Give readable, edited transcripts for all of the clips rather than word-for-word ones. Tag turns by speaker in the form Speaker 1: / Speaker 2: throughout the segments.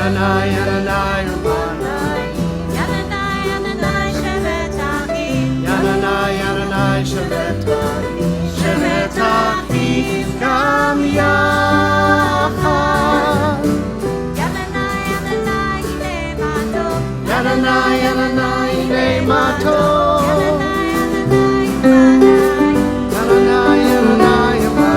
Speaker 1: Yadanai, Yadanai, Yadanai.
Speaker 2: Yadanai, Yadanai, Shevet Achim.
Speaker 1: Yadanai, Yadanai, Shevet Achim. Shevet Achim gam yachad.
Speaker 2: Yadanai, Yadanai, Hinei Matov.
Speaker 1: Yadanai, Yadanai, Hinei Matov.
Speaker 2: Yadanai, Yadanai, Yadanai.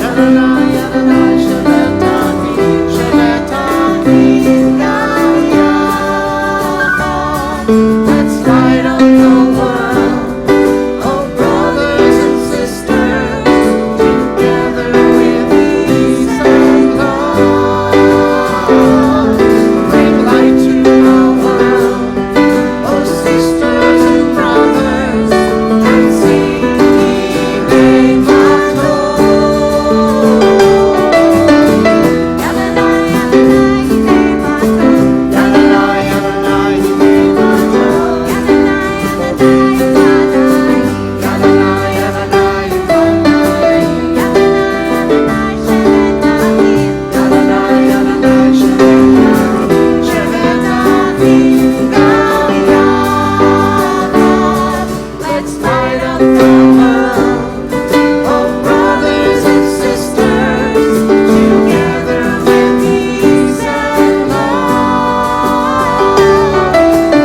Speaker 1: Yadanai, Yadanai, Shevet Achim. Shevet Achim gam yachad. Let's light up the world, oh brothers and sisters, together with peace and love. Bring light to the world, oh sisters and brothers, and sing Hinei Matov. Yadanai, Yadanai, Hinei Matov. Yadanai, Yadanai, Yadanai, Yadanai, Shevet Achim gam yachad. Let's light up the world, oh brothers and sisters, together with peace and love.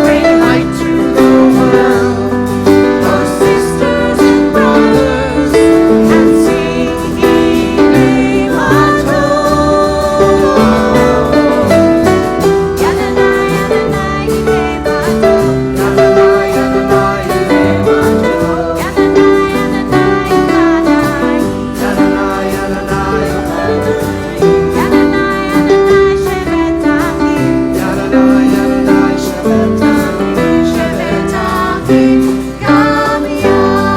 Speaker 1: Bring light to the world, oh sisters and brothers, and sing Hinei Matov. Yadanai, Yadanai, Hinei Matov. Yadanai, Yadanai, Hinei Matov. Yadanai, Yadanai, Yadanai, Yadanai, Shevet Achim. Shevet Achim gam yachad.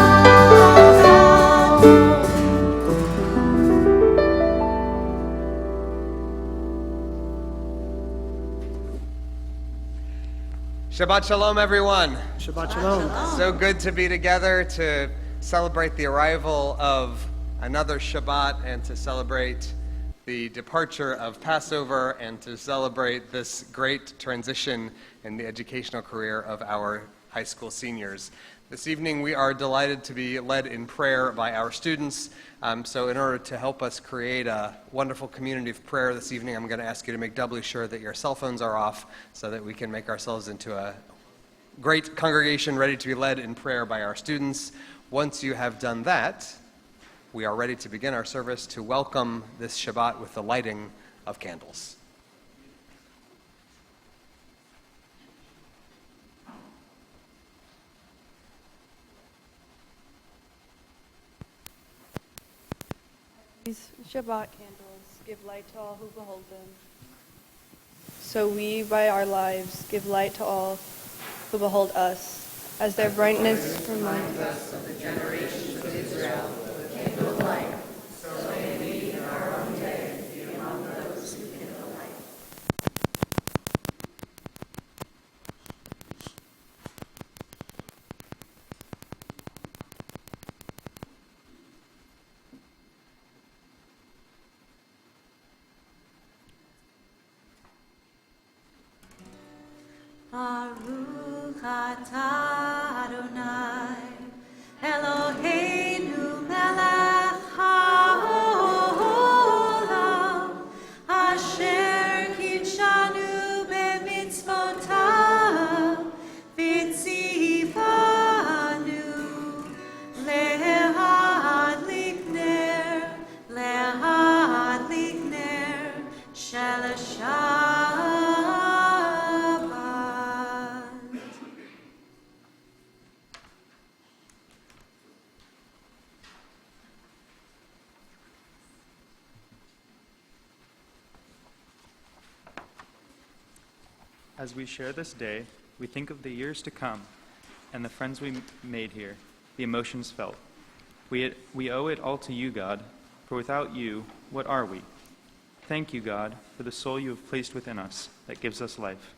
Speaker 3: Shabbat Shalom, everyone.
Speaker 1: Shabbat Shalom.
Speaker 3: So good to be together to celebrate the arrival of another Shabbat and to celebrate the departure of Passover and to celebrate this great transition in the educational career of our high school seniors. This evening we are delighted to be led in prayer by our students. So in order to help us create a wonderful community of prayer this evening, I'm going to ask you to make doubly sure that your cell phones are off so that we can make ourselves into a great congregation ready to be led in prayer by our students. Once you have done that, we are ready to begin our service to welcome this Shabbat with the lighting of candles.
Speaker 4: These Shabbat candles give light to all who behold them. So we, by our lives, give light to all who behold us, as their brightness reminds us.
Speaker 2: Baruch atah Adonai, Eloheinu melech haolam, asher kitshanu b'mitzvotav, v'tzivanu lehadlik ner shel Shabbat.
Speaker 5: As we share this day, we think of the years to come and the friends we made here, the emotions felt. We owe it all to you, God, for without you, what are we? Thank you, God, for the soul you have placed within us that gives us life.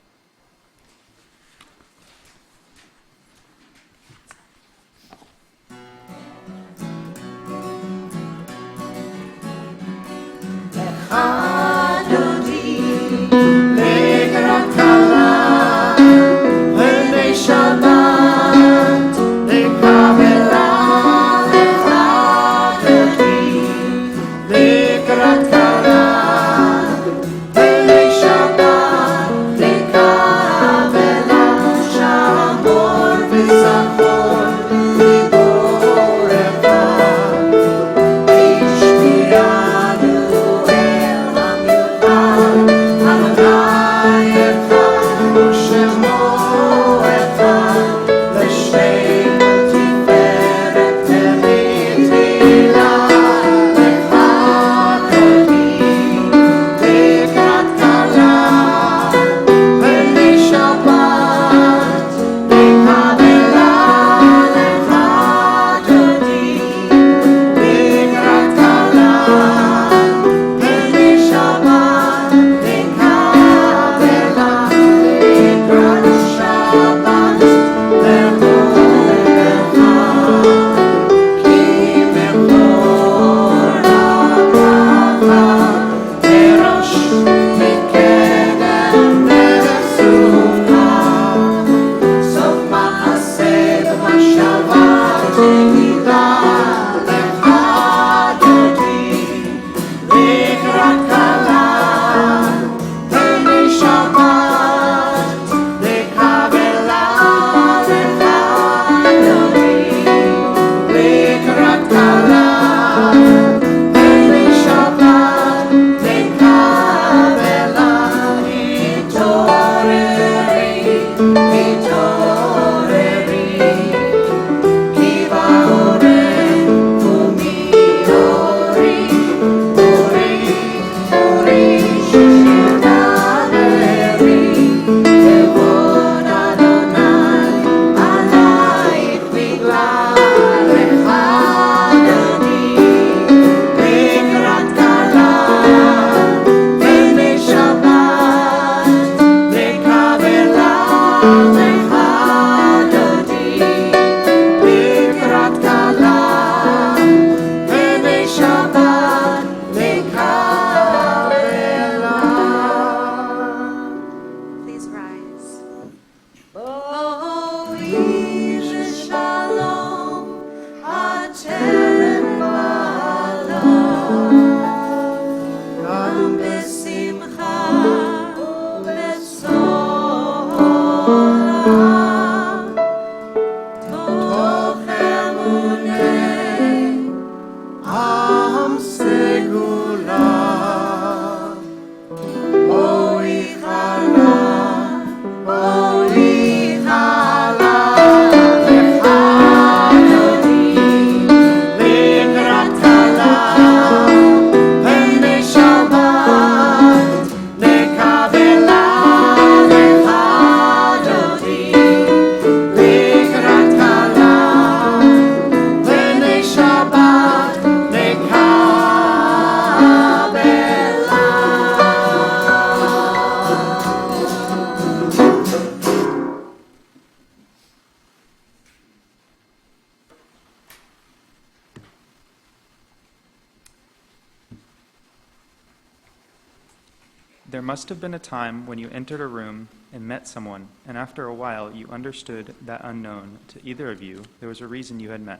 Speaker 5: There must have been a time when you entered a room and met someone, and after a while you understood that unknown to either of you, there was a reason you had met.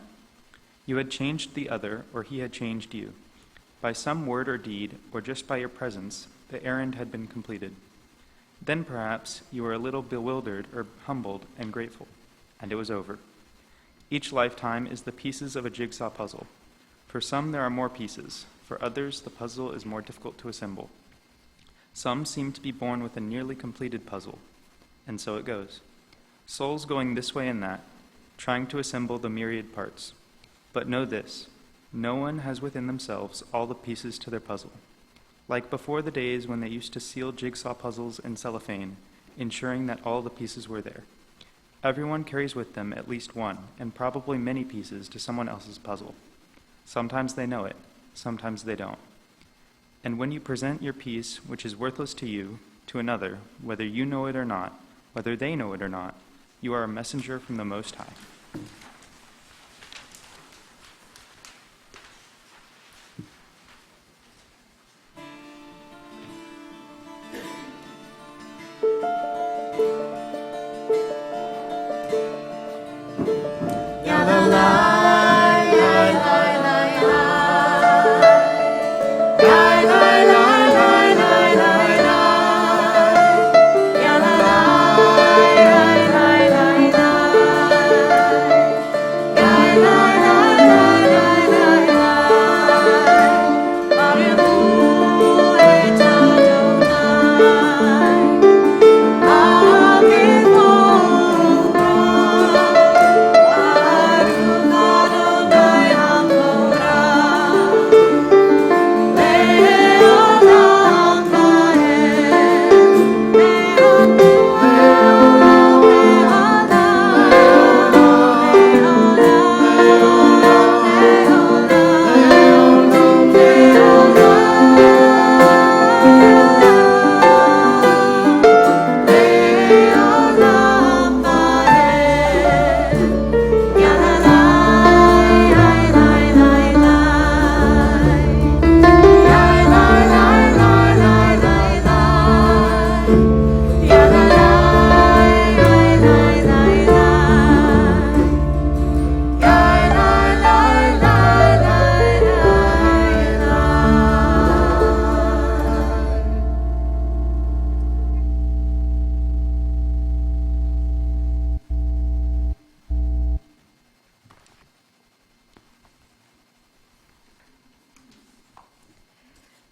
Speaker 5: You had changed the other, or he had changed you. By some word or deed, or just by your presence, the errand had been completed. Then perhaps you were a little bewildered or humbled and grateful, and it was over. Each lifetime is the pieces of a jigsaw puzzle. For some there are more pieces, for others the puzzle is more difficult to assemble. Some seem to be born with a nearly completed puzzle, and so it goes. Souls going this way and that, trying to assemble the myriad parts. But know this, no one has within themselves all the pieces to their puzzle. Like before the days when they used to seal jigsaw puzzles in cellophane, ensuring that all the pieces were there. Everyone carries with them at least one, and probably many pieces to someone else's puzzle. Sometimes they know it, sometimes they don't. And when you present your piece, which is worthless to you, to another, whether you know it or not, whether they know it or not, you are a messenger from the Most High.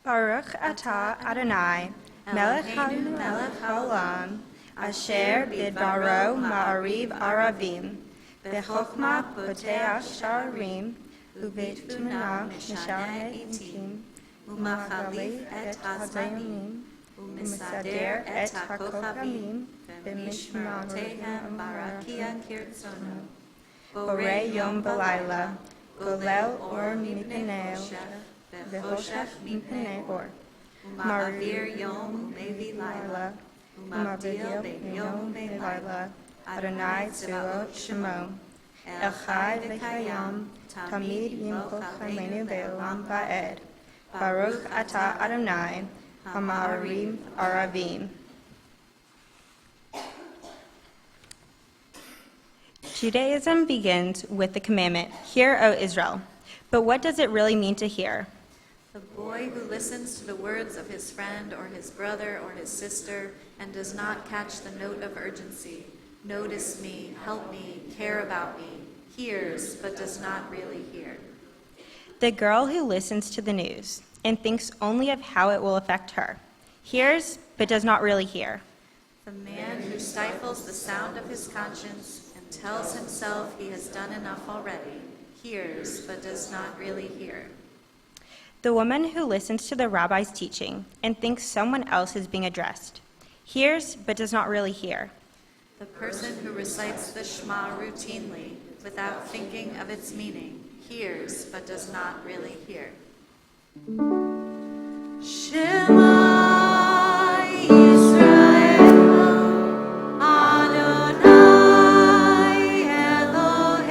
Speaker 6: Baruch atah Adonai, melech haolam, asher bidbaro ma'ariv aravim, bechokma poteach sharim, ubetbuna misharet itim, umachali et hazayimim, umisader et hakochamim, b'mishmarotehem barakia kirtzono, borei yom balayla, golel or mipeneo, V'hoshech mipnei or, Ma'avir yom u'mevi laila, U'mavdil ben yom ve'laila, Adonai tzvaot shemo, El chai v'kayam, Tamid yimkoch chaimenu ve'olam va'ed, Baruch atah Adonai, Ha'ma'arim aravim. Judaism begins with the commandment, Hear, O Israel. But what does it really mean to hear?
Speaker 2: The boy who listens to the words of his friend or his brother or his sister and does not catch the note of urgency, notice me, help me, care about me, hears but does not really hear.
Speaker 6: The girl who listens to the news and thinks only of how it will affect her, hears but does not really hear.
Speaker 2: The man who stifles the sound of his conscience and tells himself he has done enough already, hears but does not really hear.
Speaker 6: The woman who listens to the rabbi's teaching and thinks someone else is being addressed, hears but does not really hear.
Speaker 2: The person who recites the Shema routinely without thinking of its meaning, hears but does not really hear. Shema Adonai echad.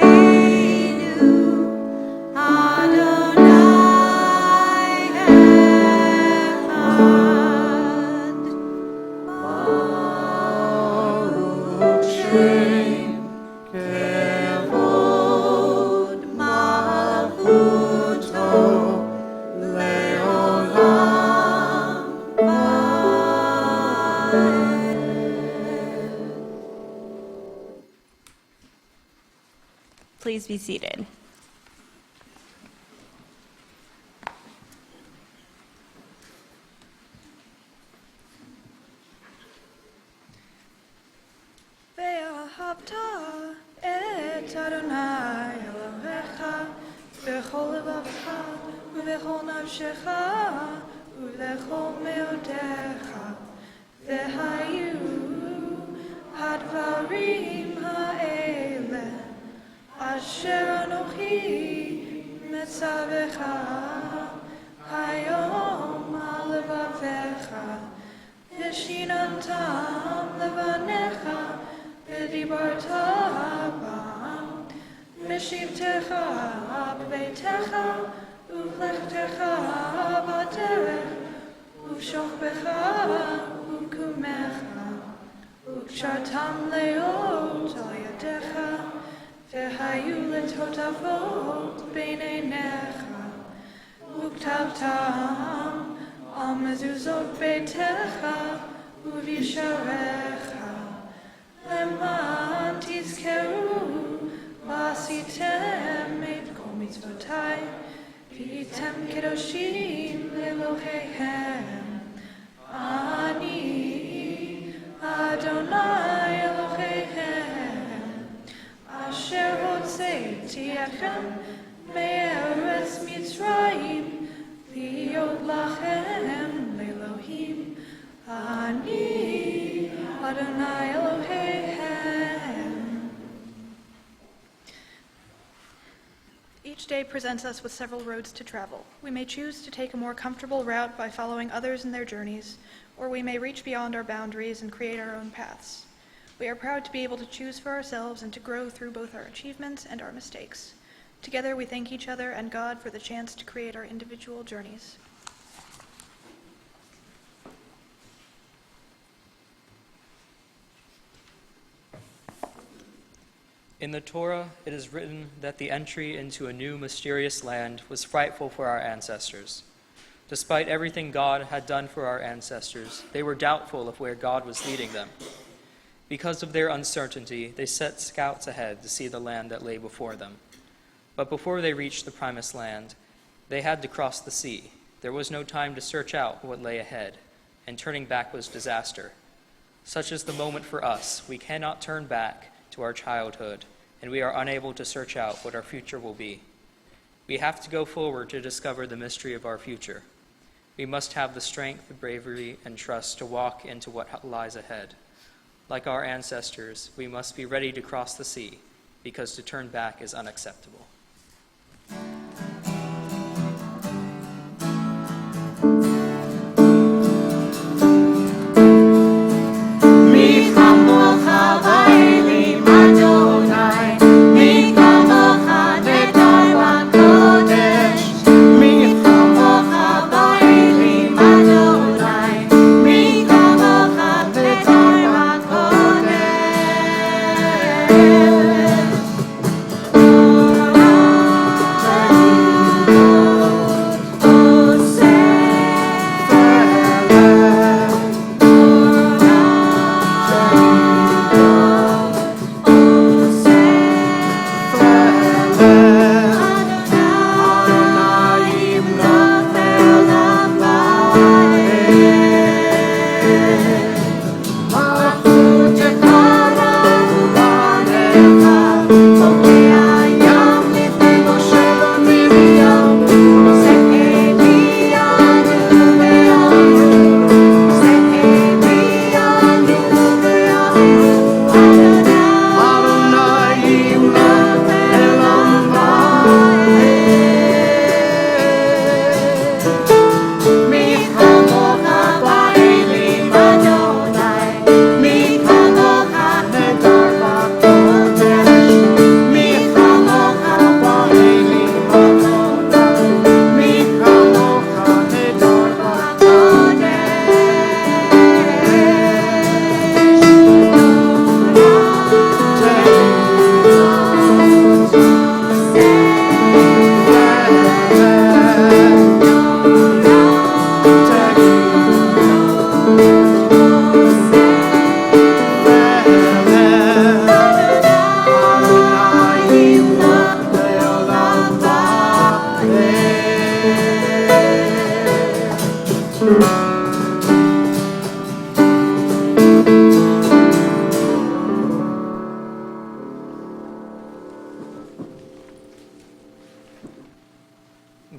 Speaker 6: Please be seated.
Speaker 4: ואהבת את אדוני אלוהיך בכל לבבך ובכל נפשך ולכל מאודיך, והיו הדברים האלה אשר אנוכי מצווך היום על לבביך, ושיננתם לבניך ודיברת בם, בשבתך בביתך ובלכתך בדרך ובשוכבך ובקומך, וקשרתם להיות על ידיך, והיו לתותבות בין עיניך, וכתבתם על מזוזות ביתך ובישעריך, למען תזכרו ועשיתם את כל מצוותיי, והייתם קדושים לאלוהיכם. אני אדוני אלוהיכם, אשר הוצאתי אתכם מארץ מצרים, להיות לכם לאלוהים. אני אדוני אלוהיכם.
Speaker 7: Each day presents us with several roads to travel. We may choose to take a more comfortable route by following others in their journeys, or we may reach beyond our boundaries and create our own paths. We are proud to be able to choose for ourselves and to grow through both our achievements and our mistakes. Together we thank each other and God for the chance to create our individual journeys.
Speaker 8: In the Torah, it is written that the entry into a new mysterious land was frightful for our ancestors. Despite everything God had done for our ancestors, they were doubtful of where God was leading them. Because of their uncertainty, they sent scouts ahead to see the land that lay before them. But before they reached the promised land, they had to cross the sea. There was no time to search out what lay ahead, and turning back was disaster. Such is the moment for us. We cannot turn back to our childhood, and we are unable to search out what our future will be. We have to go forward to discover the mystery of our future. We must have the strength, the bravery, and trust to walk into what lies ahead. Like our ancestors, we must be ready to cross the sea, because to turn back is unacceptable.
Speaker 1: Adonai,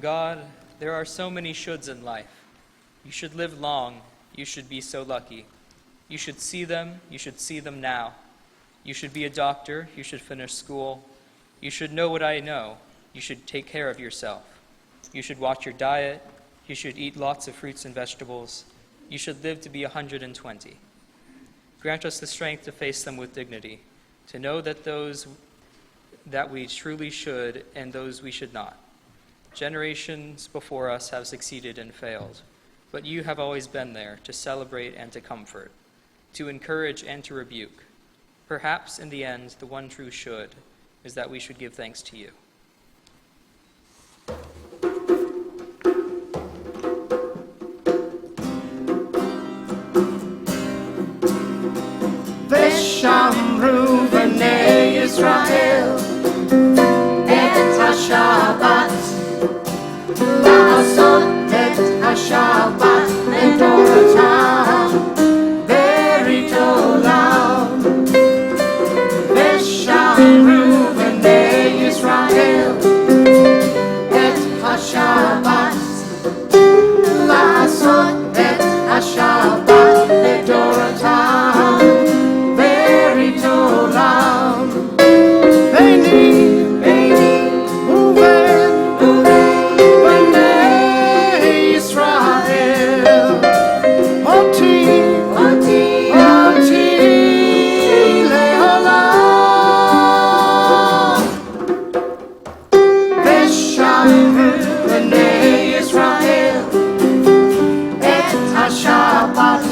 Speaker 8: God, there are so many shoulds in life. You should live long. You should be so lucky. You should see them. You should see them now. You should be a doctor. You should finish school. You should know what I know. You should take care of yourself. You should watch your diet. You should eat lots of fruits and vegetables. You should live to be 120. Grant us the strength to face them with dignity, to know that those that we truly should and those we should not. Generations before us have succeeded and failed, but you have always been there to celebrate and to comfort, to encourage and to rebuke. Perhaps in the end, the one true should is that we should give thanks to you.
Speaker 1: ושמרו בני ישראל את השבת, לעשות את השבת לדורתם ברית עולם. ושמרו בני ישראל את השבת, לעשות את השבת לדורתם ברית עולם. ביני ובין בני ישראל, אותי לעולם. ושמרו בני ישראל את השבת,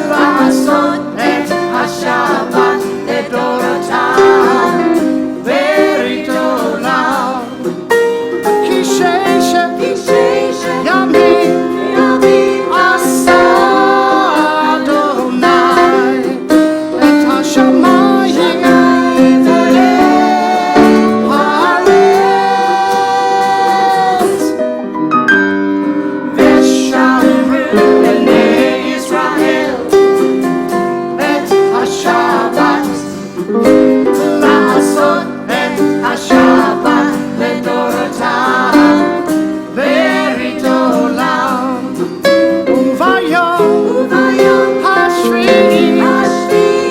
Speaker 1: לעשות את השבת לדורתם ברית עולם. כי ששת ימים עשה אדוני את השמיים והארץ. ושמרו בני ישראל את השבת, לעשות את השבת לדורתם ברית עולם. וביום השביעי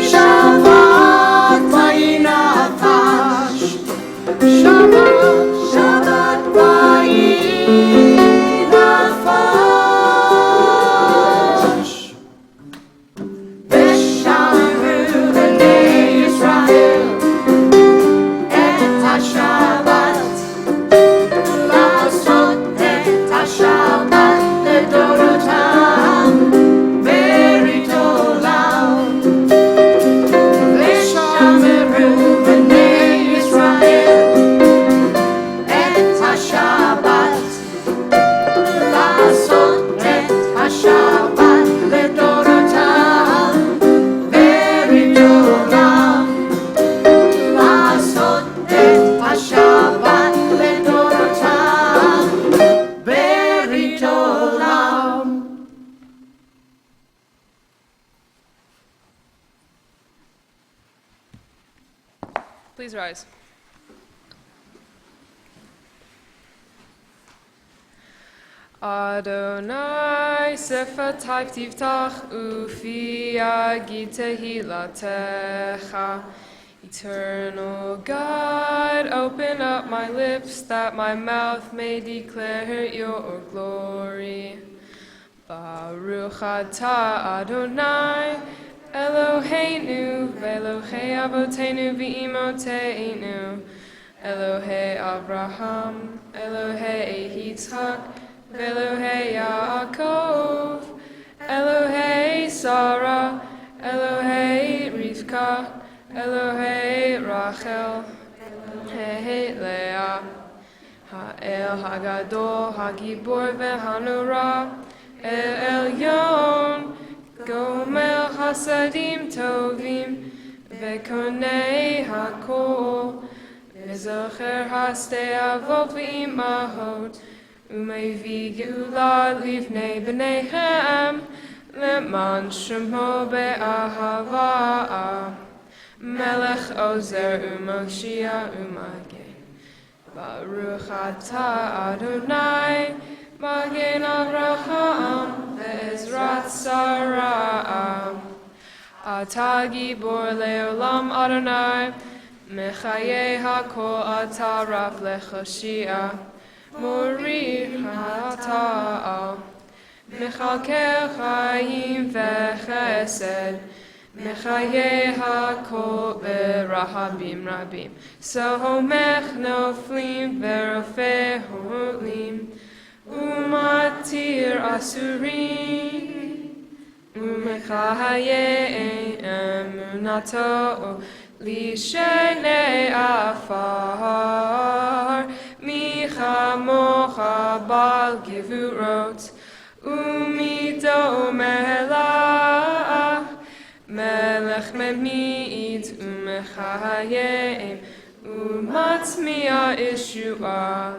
Speaker 1: שבת ויהי נפש, שבת ויהי נפש. ושמרו בני ישראל את השבת, לעשות את השבת לדורתם ברית עולם. ושמרו בני ישראל את השבת, לעשות את השבת לדורתם ברית עולם. לעשות את השבת לדורתם ברית עולם.
Speaker 9: Please rise. Adonai sefatai tiftach ufi yagid tehilatecha. Eternal God, open up my lips that my mouth may declare your glory. Baruch atah Adonai Eloheinu ve'Elohei Avotenu v'Imotenu, Elohei Abraham, Elohei Yitzchak, ve'Elohei Yaakov, Elohei Sarah, Elohei Rivka, Elohei Rachel, Elohei Leah, Ha'el Hagadol, Hagibor ve'Hanura, El Elyon, Gomel Hasadim Tovim, Vekonei Hakol, וזוכר השתי אבות ואימהות, ומביא גאולה לבני בניהם, למען שמו באהבה. מלך עוזר ומושיע ומגן, ברוך אתה אדוני, מגן אברהם ועזרת שרה. אתה גיבור לעולם אדוני, מחיי הכל אתה רב להושיע, מוריד אתה, מחלקי חיים וחסד, מחיי הכל ברחמים רבים, סומך נופלים ורופא חולים, ומתיר אסורים, ומחיי אמונתו לשני עפר, מי כמוך בעל גבורות, ומידו מלך, מלך ממית ומחיים, ומצמיע ישועה.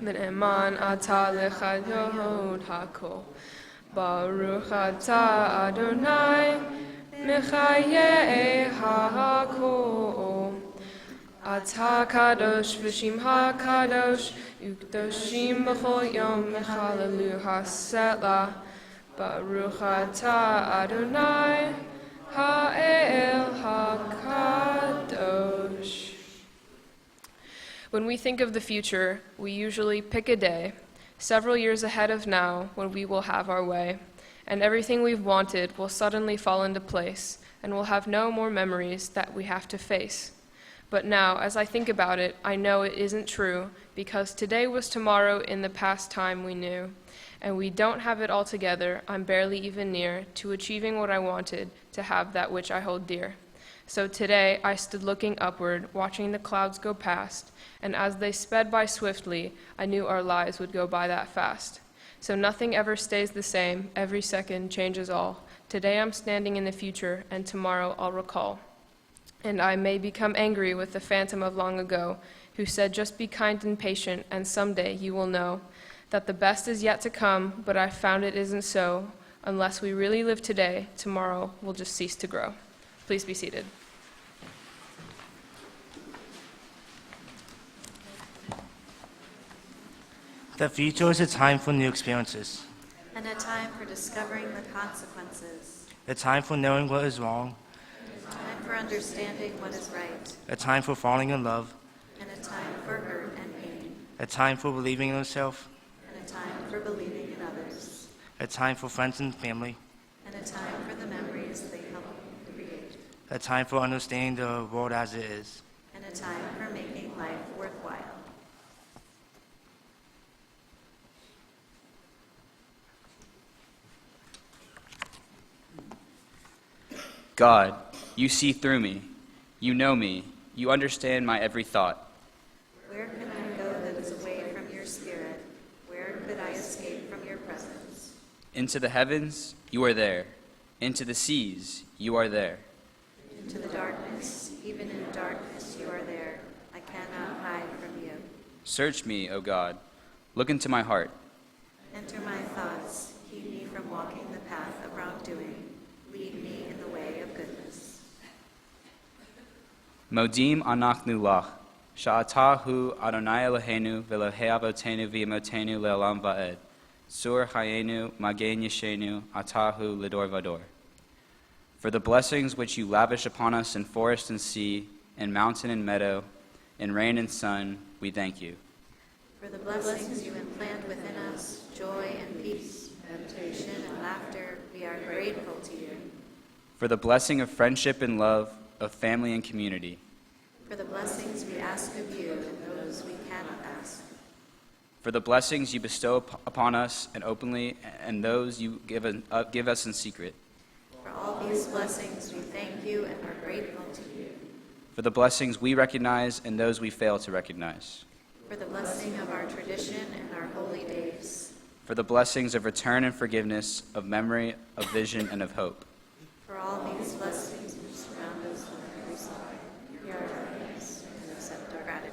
Speaker 9: ונאמן אתה לחיות הכל, ברוך אתה אדוני, מחיי הכל. אתה קדוש ושמך קדוש, וקדושים בכל יום מחללו הסלע. ברוך אתה אדוני, האל הקדוש. When we think of the future, we usually pick a day, several years ahead of now, when we will have our way, and everything we've wanted will suddenly fall into place, and we'll have no more memories that we have to face. But now, as I think about it, I know it isn't true, because today was tomorrow in the past time we knew, and we don't have it all together. I'm barely even near to achieving what I wanted, to have that which I hold dear. So today I stood looking upward, watching the clouds go past, and as they sped by swiftly, I knew our lives would go by that fast. So nothing ever stays the same, every second changes all. Today I'm standing in the future, and tomorrow I'll recall. And I may become angry with the phantom of long ago, who said just be kind and patient, and someday you will know that the best is yet to come, but I found it isn't so. Unless we really live today, tomorrow will just cease to grow. Please be seated.
Speaker 10: The future is a time for new experiences,
Speaker 2: and a time for discovering the consequences,
Speaker 10: a time for knowing what is wrong,
Speaker 2: a time for understanding what is right,
Speaker 10: a time for falling in love,
Speaker 2: and a time for hurt and pain,
Speaker 10: a time for believing in yourself,
Speaker 2: and a time for believing in others,
Speaker 10: a time for friends and family,
Speaker 2: and a time for the memories they help create,
Speaker 10: a time for understanding the world as it is.
Speaker 2: and a time for making life worthwhile.
Speaker 11: God, you see through me. You know me. You understand my every thought.
Speaker 2: Where can I go that is away from your spirit? Where could I escape from your presence?
Speaker 11: Into the heavens, you are there. Into the seas, you are there.
Speaker 2: Into the darkness, even in darkness, you are there. I cannot hide from you.
Speaker 11: Search me, O God. Look into my heart.
Speaker 2: Enter my thoughts. Keep me from walking the path of wrongdoing. Lead me in the way of goodness.
Speaker 11: Modim anachnu lach, sha'atahu Adonai Eloheinu v'Elohei avotenu v'imotenu le'olam va'ed. Sur hayenu magen yeshenu atahu lidor vador. For the blessings which you lavish upon us in forest and sea, in mountain and meadow, in rain and sun, we thank you.
Speaker 2: For the blessings you implant within us, joy and peace, meditation and laughter, we are grateful to you.
Speaker 11: For the blessing of friendship and love, of family and community.
Speaker 2: For the blessings we ask of you and those we cannot ask.
Speaker 11: For the blessings you bestow upon us and openly, and those you give us in secret.
Speaker 2: For all these blessings we thank you and are grateful to you.
Speaker 11: For the blessings we recognize and those we fail to recognize.
Speaker 2: For the blessing of our tradition and our holy days.
Speaker 11: For the blessings of return and forgiveness, of memory, of vision, and of hope.
Speaker 2: For all these blessings which surround us on every side, hear our prayers and accept our gratitude.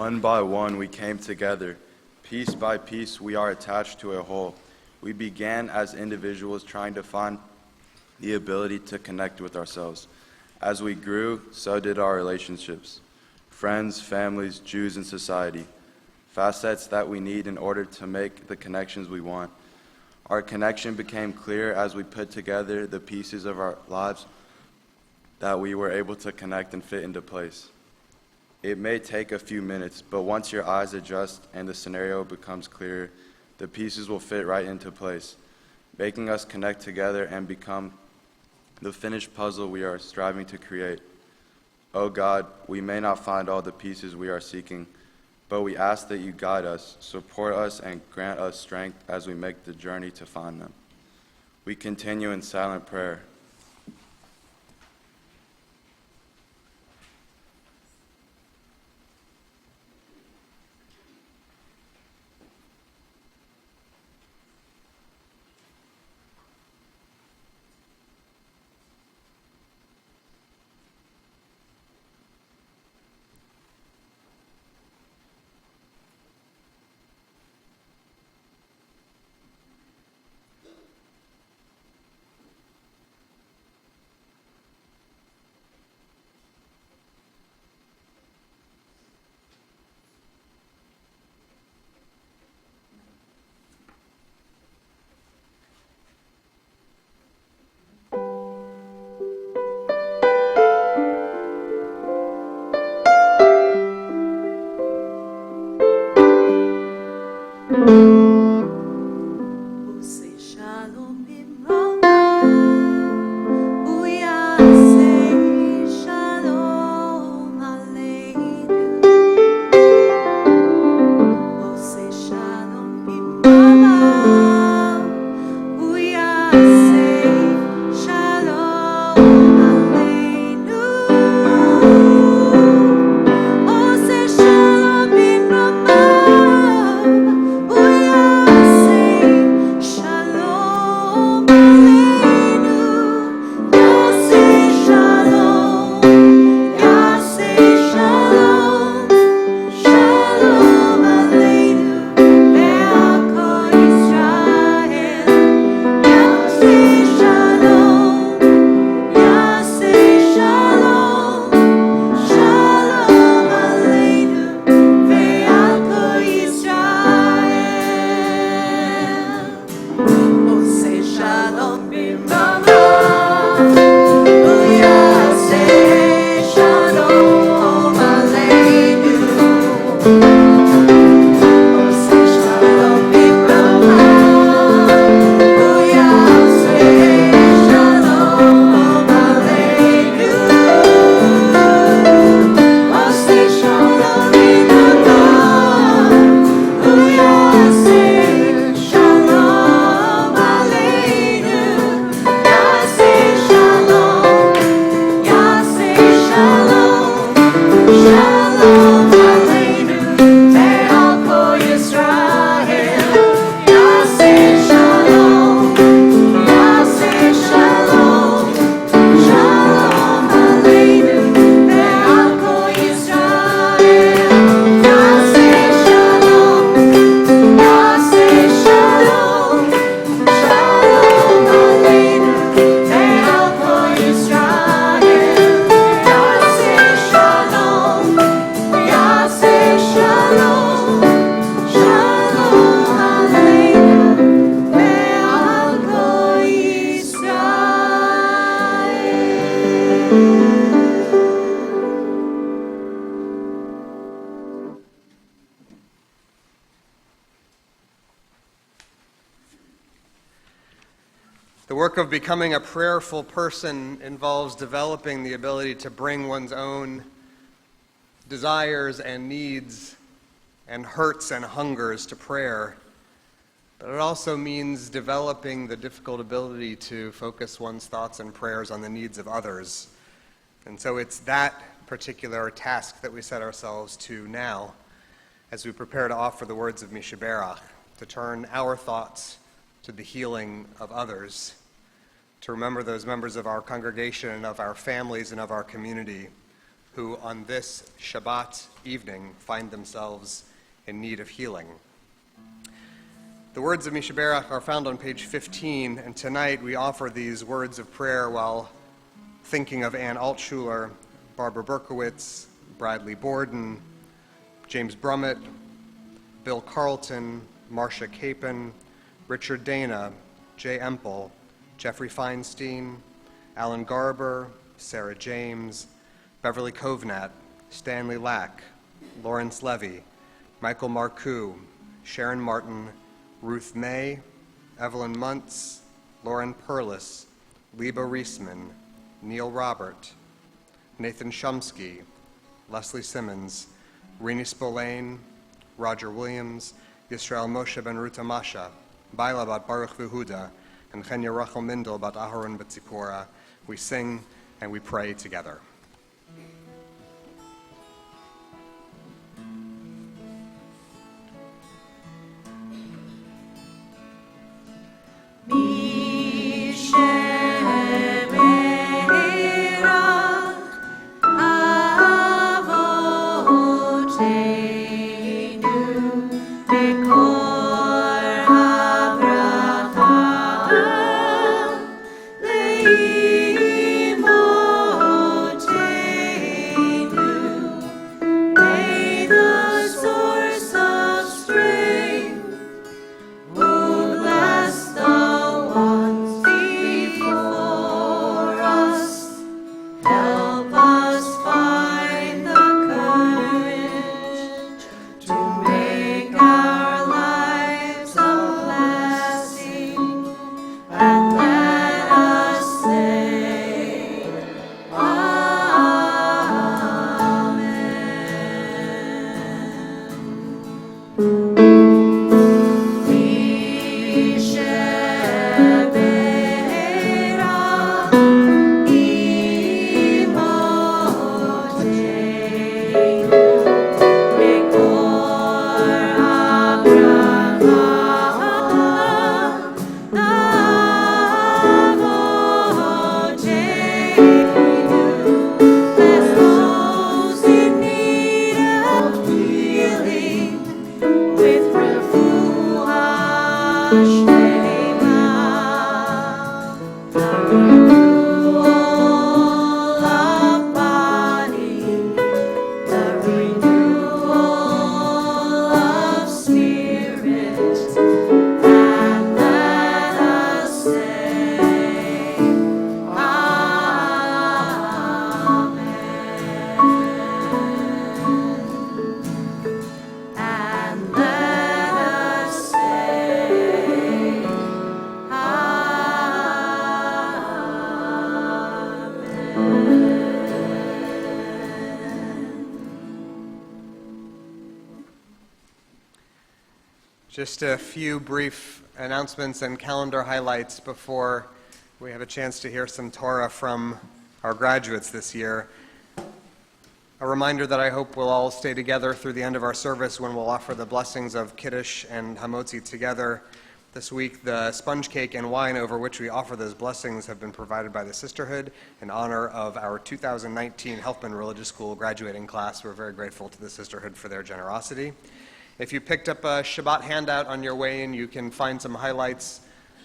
Speaker 12: One by one we came together. Piece by piece we are attached to a whole. We began as individuals trying to find the ability to connect with ourselves. As we grew, so did our relationships. Friends, families, Jews, and society. Facets that we need in order to make the connections we want. Our connection became clear as we put together the pieces of our lives that we were able to connect and fit into place. It may take a few minutes, but once your eyes adjust and the scenario becomes clearer, the pieces will fit right into place, making us connect together and become the finished puzzle we are striving to create. Oh God, we may not find all the pieces we are seeking, but we ask that you guide us, support us, and grant us strength as we make the journey to find them. We continue in silent prayer.
Speaker 3: The work of becoming a prayerful person involves developing the ability to bring one's own desires and needs and hurts and hungers to prayer. But it also means developing the difficult ability to focus one's thoughts and prayers on the needs of others. And so it's that particular task that we set ourselves to now as we prepare to offer the words of Mishaberach, to turn our thoughts to the healing of others, to remember those members of our congregation and of our families and of our community who on this Shabbat evening find themselves in need of healing. The words of Mishaberach are found on page 15, and tonight we offer these words of prayer while thinking of Ann Altshuler, Barbara Berkowitz, Bradley Borden, James Brummett, Bill Carlton, Marcia Capon, Richard Dana, Jay Empel, Jeffrey Feinstein, Alan Garber, Sarah James, Beverly Kovnat, Stanley Lack, Lawrence Levy, Michael Marcoux, Sharon Martin, Ruth May, Evelyn Muntz, Lauren Perlis, Liba Reisman, Neil Robert, Nathan Shumsky, Leslie Simmons, Rini Spillane, Roger Williams, Yisrael Moshe ben Ruta Masha, Baila bat Baruch Yehuda, and Chenya Rachel Mindel bat Aharon bat Zipporah. We sing and we pray together. Just a few brief announcements and calendar highlights before we have a chance to hear some Torah from our graduates this year. A reminder that I hope we'll all stay together through the end of our service when we'll offer the blessings of Kiddush and Hamotzi together. This week, the sponge cake and wine over which we offer those blessings have been provided by the Sisterhood in honor of our 2019 Helfman Religious School graduating class. We're very grateful to the Sisterhood for their generosity. If you picked up a Shabbat handout on your way in, you can find some highlights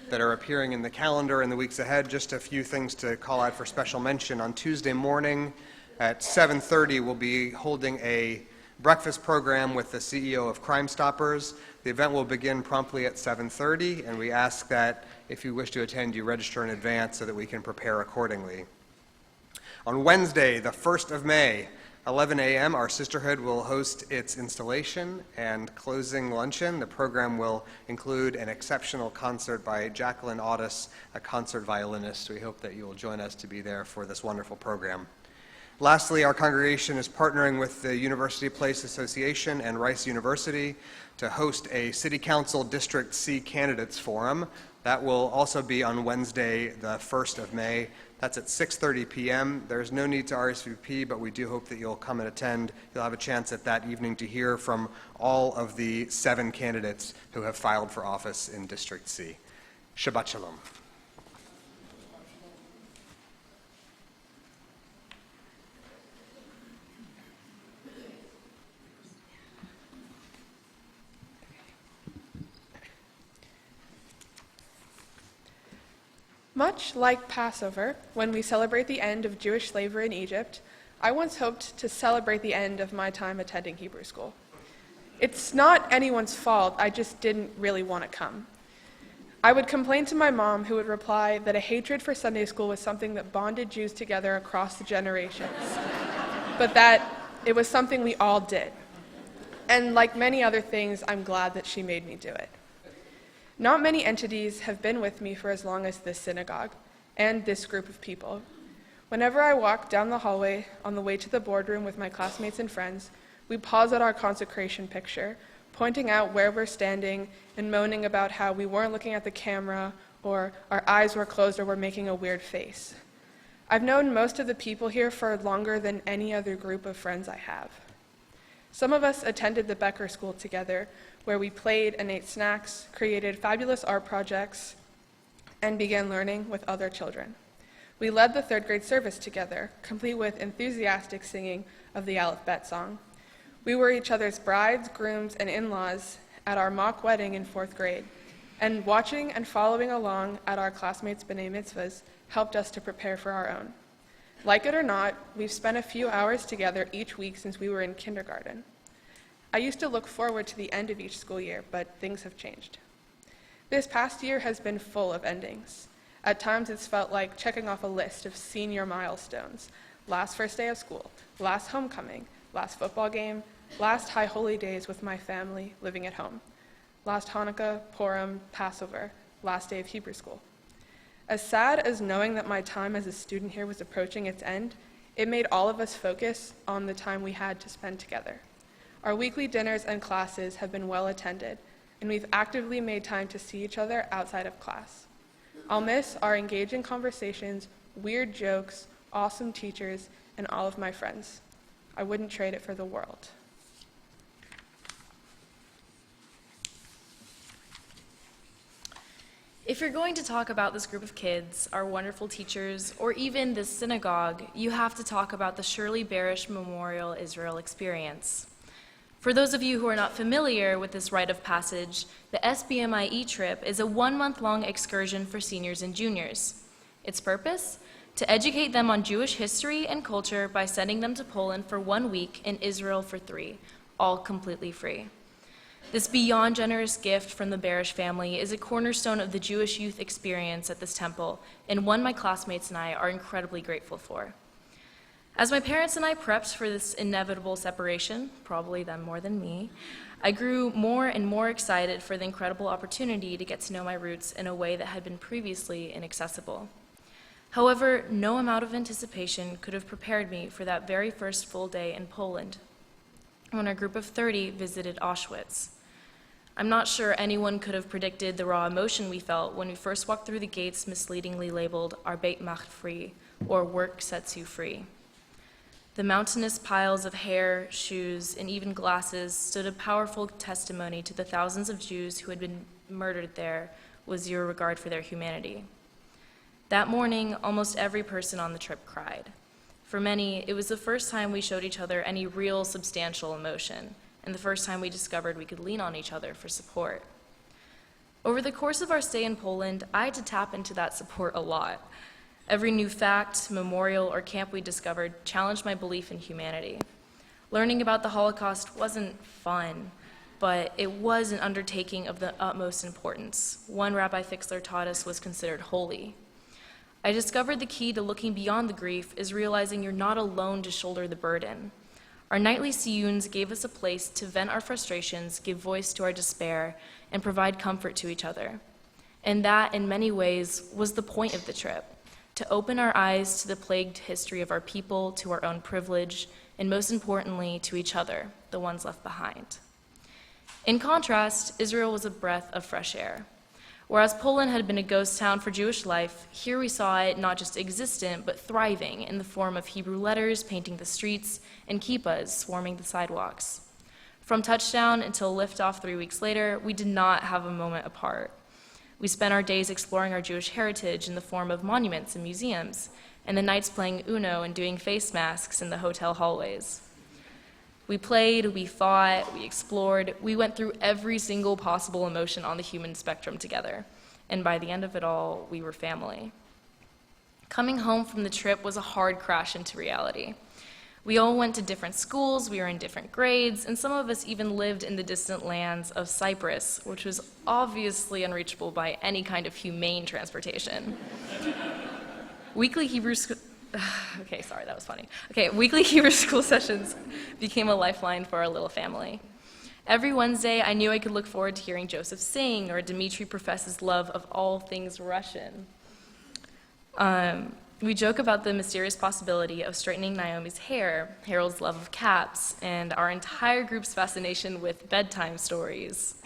Speaker 3: that are appearing in the calendar in the weeks ahead. Just a few things to call out for special mention. On Tuesday morning at 7:30, we'll be holding a breakfast program with the CEO of Crime Stoppers. The event will begin promptly at 7:30, and we ask that if you wish to attend, you register in advance so that we can prepare accordingly. On Wednesday, the 1st of May, 11 a.m., our sisterhood will host its installation and closing luncheon. The program will include an exceptional concert by Jacqueline Audis, a concert violinist. We hope that you will join us to be there for this wonderful program. Lastly, our congregation is partnering with the University Place Association and Rice University to host a City Council District C Candidates Forum. That will also be on Wednesday, the 1st of May. That's at 6:30 p.m. There's no need to RSVP, but we do hope that you'll come and attend. You'll have a chance at that evening to hear from all of the 7 candidates who have filed for office in District C. Shabbat Shalom.
Speaker 9: Much like Passover, when we celebrate the end of Jewish slavery in Egypt, I once hoped to celebrate the end of my time attending Hebrew school. It's not anyone's fault, I just didn't really want to come. I would complain to my mom, who would reply that a hatred for Sunday school was something that bonded Jews together across the generations, but that it was something we all did. And like many other things, I'm glad that she made me do it. Not many entities have been with me for as long as this synagogue and this group of people. Whenever I walk down the hallway on the way to the boardroom with my classmates and friends, we pause at our consecration picture, pointing out where we're standing and moaning about how we weren't looking at the camera or our eyes were closed or we're making a weird face. I've known most of the people here for longer than any other group of friends I have. Some of us attended the Becker School together, where we played and ate snacks, created fabulous art projects, and began learning with other children. We led the 3rd grade service together, complete with enthusiastic singing of the Aleph Bet song. We were each other's brides, grooms, and in-laws at our mock wedding in 4th grade, and watching and following along at our classmates' B'nai Mitzvahs helped us to prepare for our own. Like it or not, we've spent a few hours together each week since we were in kindergarten. I used to look forward to the end of each school year, but things have changed. This past year has been full of endings. At times it's felt like checking off a list of senior milestones. Last first day of school, last homecoming, last football game, last high holy days with my family living at home, last Hanukkah, Purim, Passover, last day of Hebrew school. As sad as knowing that my time as a student here was approaching its end, it made all of us focus on the time we had to spend together. Our weekly dinners and classes have been well attended, and we've actively made time to see each other outside of class. I'll miss our engaging conversations, weird jokes, awesome teachers, and all of my friends. I wouldn't trade it for the world.
Speaker 13: If you're going to talk about this group of kids, our wonderful teachers, or even this synagogue, you have to talk about the Shirley Barish Memorial Israel experience. For those of you who are not familiar with this rite of passage, the SBMIE trip is a 1-month-long excursion for seniors and juniors. Its purpose? To educate them on Jewish history and culture by sending them to Poland for 1 week and Israel for 3, all completely free. This beyond generous gift from the Barish family is a cornerstone of the Jewish youth experience at this temple, and one my classmates and I are incredibly grateful for. As my parents and I prepped for this inevitable separation, probably them more than me, I grew more and more excited for the incredible opportunity to get to know my roots in a way that had been previously inaccessible. However, no amount of anticipation could have prepared me for that very first full day in Poland, when a group of 30 visited Auschwitz. I'm not sure anyone could have predicted the raw emotion we felt when we first walked through the gates misleadingly labeled Arbeit macht free, or work sets you free. The mountainous piles of hair, shoes, and even glasses stood a powerful testimony to the thousands of Jews who had been murdered there with zero regard for their humanity. That morning, almost every person on the trip cried. For many, it was the first time we showed each other any real substantial emotion, and the first time we discovered we could lean on each other for support. Over the course of our stay in Poland, I had to tap into that support a lot. Every new fact, memorial, or camp we discovered challenged my belief in humanity. Learning about the Holocaust wasn't fun, but it was an undertaking of the utmost importance. One Rabbi Fixler taught us was considered holy. I discovered the key to looking beyond the grief is realizing you're not alone to shoulder the burden. Our nightly siyuns gave us a place to vent our frustrations, give voice to our despair, and provide comfort to each other. And that, in many ways, was the point of the trip, to open our eyes to the plagued history of our people, to our own privilege, and most importantly, to each other, the ones left behind. In contrast, Israel was a breath of fresh air. Whereas Poland had been a ghost town for Jewish life, here we saw it not just existent, but thriving in the form of Hebrew letters painting the streets and kippahs swarming the sidewalks. From touchdown until liftoff 3 weeks later, we did not have a moment apart. We spent our days exploring our Jewish heritage in the form of monuments and museums, and the nights playing Uno and doing face masks in the hotel hallways. We played, we fought, we explored, we went through every single possible emotion on the human spectrum together, and by the end of it all, we were family. Coming home from the trip was a hard crash into reality. We all went to different schools, we were in different grades, and some of us even lived in the distant lands of Cyprus, which was obviously unreachable by any kind of humane transportation. Weekly Hebrew school sessions became a lifeline for our little family. Every Wednesday, I knew I could look forward to hearing Joseph sing or Dmitri profess his love of all things Russian. We joke about the mysterious possibility of straightening Naomi's hair, Harold's love of caps, and our entire group's fascination with bedtime stories.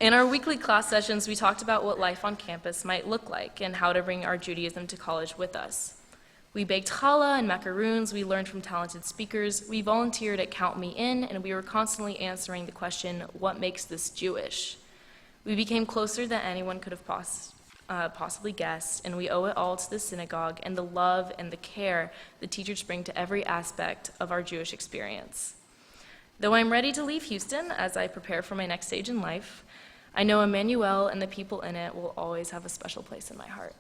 Speaker 13: In our weekly class sessions, we talked about what life on campus might look like and how to bring our Judaism to college with us. We baked challah and macaroons, we learned from talented speakers, we volunteered at Count Me In, and we were constantly answering the question, what makes this Jewish? We became closer than anyone could have possibly guessed, and we owe it all to the synagogue and the love and the care the teachers bring to every aspect of our Jewish experience. Though I'm ready to leave Houston as I prepare for my next stage in life, I know Emanu and the people in it will always have a special place in my heart.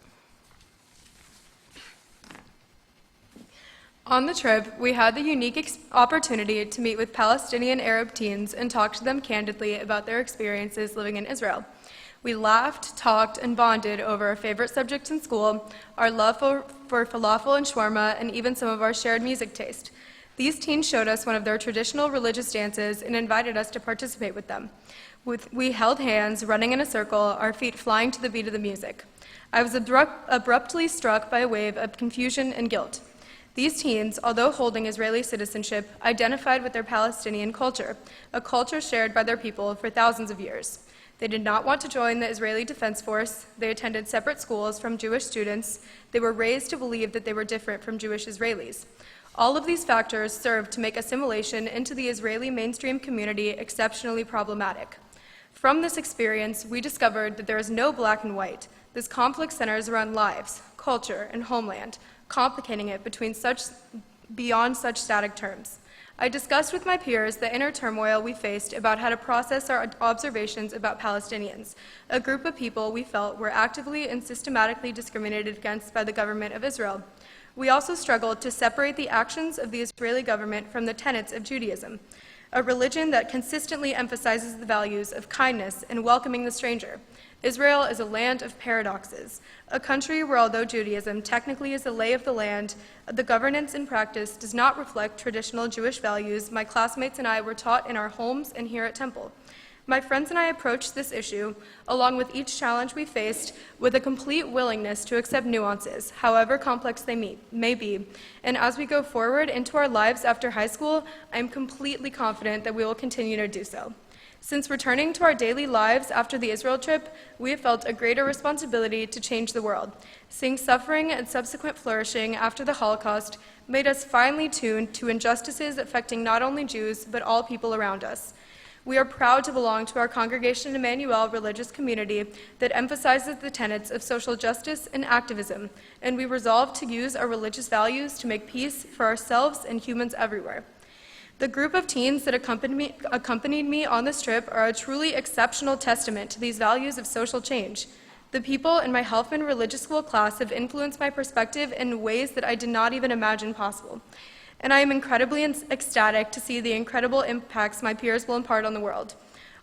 Speaker 4: On the trip, we had the unique opportunity to meet with Palestinian Arab teens and talk to them candidly about their experiences living in Israel. We laughed, talked, and bonded over our favorite subjects in school, our love for falafel and shawarma, and even some of our shared music taste. These teens showed us one of their traditional religious dances and invited us to participate with them. We held hands, running in a circle, our feet flying to the beat of the music. I was abruptly struck by a wave of confusion and guilt. These teens, although holding Israeli citizenship, identified with their Palestinian culture, a culture shared by their people for thousands of years. They did not want to join the Israeli Defense Force. They attended separate schools from Jewish students. They were raised to believe that they were different from Jewish Israelis. All of these factors served to make assimilation into the Israeli mainstream community exceptionally problematic. From this experience, we discovered that there is no black and white. This conflict centers around lives, culture, and homeland, complicating it beyond such static terms. I discussed with my peers the inner turmoil we faced about how to process our observations about Palestinians, a group of people we felt were actively and systematically discriminated against by the government of Israel. We also struggled to separate the actions of the Israeli government from the tenets of Judaism, a religion that consistently emphasizes the values of kindness and welcoming the stranger. Israel is a land of paradoxes, a country where, although Judaism technically is the lay of the land, the governance in practice does not reflect traditional Jewish values my classmates and I were taught in our homes and here at Temple. My friends and I approached this issue, along with each challenge we faced, with a complete willingness to accept nuances, however complex they may be. And as we go forward into our lives after high school, I am completely confident that we will continue to do so. Since returning to our daily lives after the Israel trip, we have felt a greater responsibility to change the world. Seeing suffering and subsequent flourishing after the Holocaust made us finely tuned to injustices affecting not only Jews, but all people around us. We are proud to belong to our Congregation Emanu religious community that emphasizes the tenets of social justice and activism, and we resolve to use our religious values to make peace for ourselves and humans everywhere. The group of teens that accompanied me on this trip are a truly exceptional testament to these values of social change. The people in my Helfman religious school class have influenced my perspective in ways that I did not even imagine possible. And I am incredibly ecstatic to see the incredible impacts my peers will impart on the world.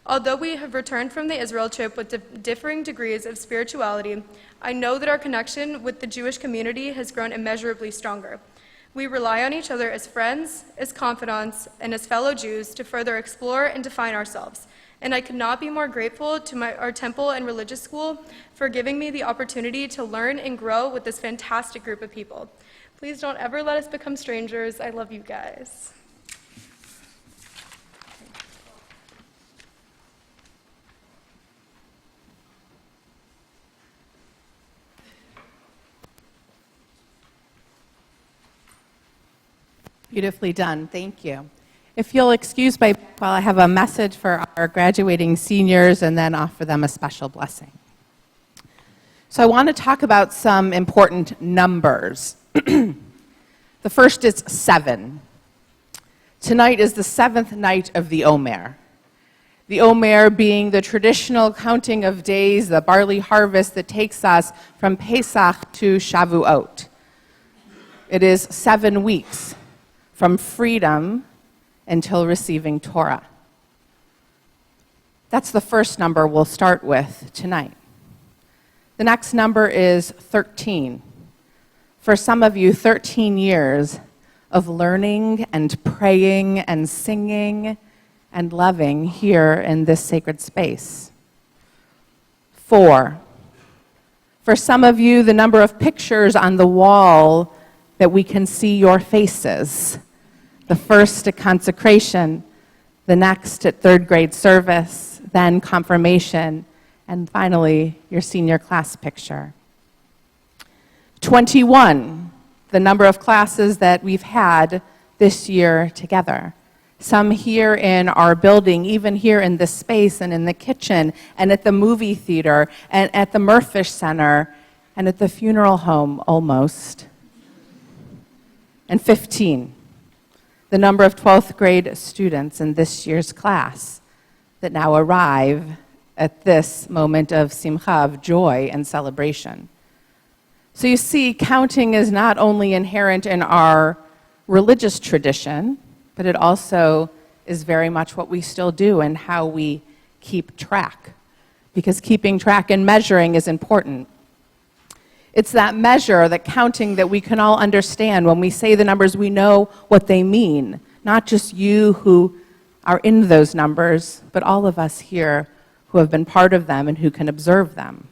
Speaker 4: Although we have returned from the Israel trip with differing degrees of spirituality, I know that our connection with the Jewish community has grown immeasurably stronger. We rely on each other as friends, as confidants, and as fellow Jews to further explore and define ourselves. And I could not be more grateful to our temple and religious school for giving me the opportunity to learn and grow with this fantastic group of people. Please don't ever let us become strangers. I love you guys.
Speaker 14: Beautifully done. Thank you. If you'll excuse me while I have a message for our graduating seniors and then offer them a special blessing. So I want to talk about some important numbers. The first is 7. Tonight is the 7th night of the Omer. The Omer being the traditional counting of days, the barley harvest that takes us from Pesach to Shavuot. It is 7 weeks from freedom until receiving Torah. That's the first number we'll start with tonight. The next number is 13. For some of you, 13 years of learning and praying and singing and loving here in this sacred space. 4. For some of you, the number of pictures on the wall that we can see your faces. The first at consecration, the next at 3rd grade service, then confirmation, and finally, your senior class picture. 21, the number of classes that we've had this year together. Some here in our building, even here in this space and in the kitchen and at the movie theater and at the Murphish Center and at the funeral home almost. And 15, the number of 12th grade students in this year's class that now arrive at this moment of simcha, of joy and celebration. So you see, counting is not only inherent in our religious tradition, but it also is very much what we still do and how we keep track. Because keeping track and measuring is important. It's that measure, that counting that we can all understand. When we say the numbers, we know what they mean. Not just you who are in those numbers, but all of us here who have been part of them and who can observe them.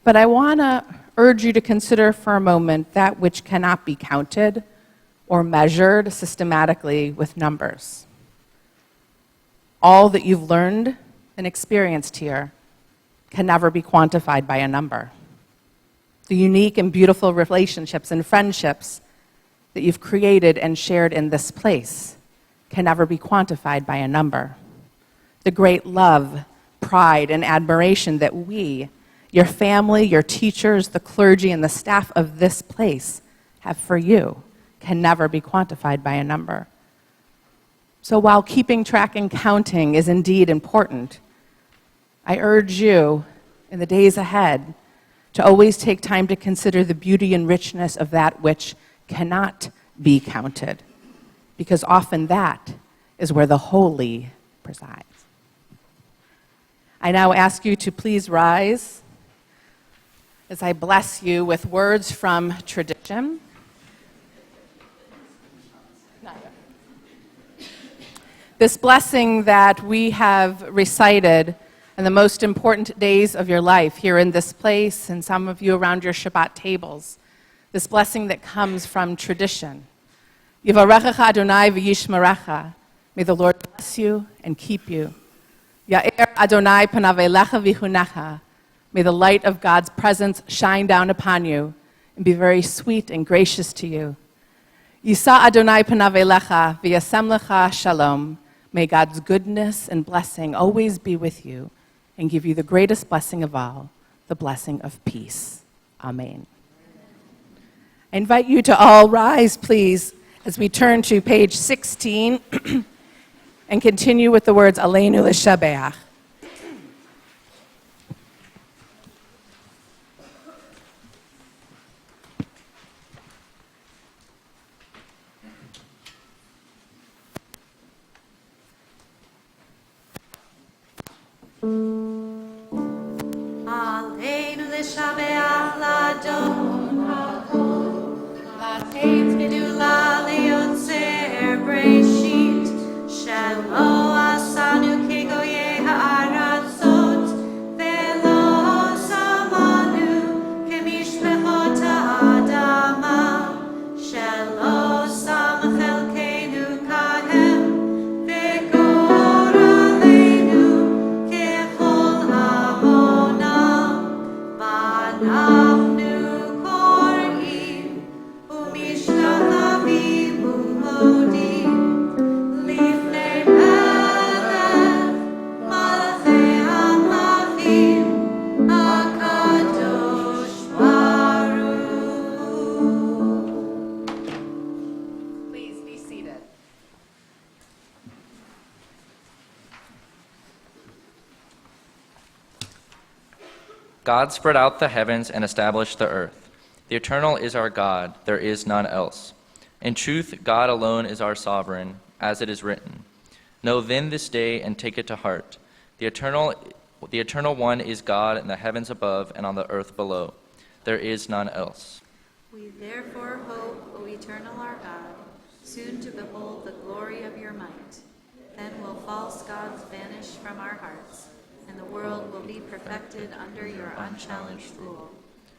Speaker 14: But I want to urge you to consider for a moment that which cannot be counted or measured systematically with numbers. All that you've learned and experienced here can never be quantified by a number. The unique and beautiful relationships and friendships that you've created and shared in this place can never be quantified by a number. The great love, pride, and admiration that we, your family, your teachers, the clergy, and the staff of this place have for you can never be quantified by a number. So while keeping track and counting is indeed important, I urge you in the days ahead to always take time to consider the beauty and richness of that which cannot be counted, because often that is where the holy presides. I now ask you to please rise as I bless you with words from tradition. This blessing that we have recited in the most important days of your life here in this place and some of you around your Shabbat tables, this blessing that comes from tradition. Yivarechecha Adonai v'yishmerecha. May the Lord bless you and keep you. Ya'er Adonai panav elecha v'hunecha. May the light of God's presence shine down upon you and be very sweet and gracious to you. Yisa Adonai panav elecha v'yasem lecha shalom. May God's goodness and blessing always be with you and give you the greatest blessing of all, the blessing of peace. Amen. I invite you to all rise, please, as we turn to page 16 and continue with the words Aleinu l'shabeach.
Speaker 1: Aleinu l'shabeach l'Adon,
Speaker 14: Lateit
Speaker 15: God spread out the heavens and established the earth. The Eternal is our God, there is none else. In truth, God alone is our sovereign, as it is written. Know then this day and take it to heart. The Eternal One is God in the heavens above and on the earth below. There is none else.
Speaker 2: We therefore hope, O eternal our God, soon to behold the glory of your might. Then will false gods vanish from our hearts, and the world will be perfected under your unchallenged rule.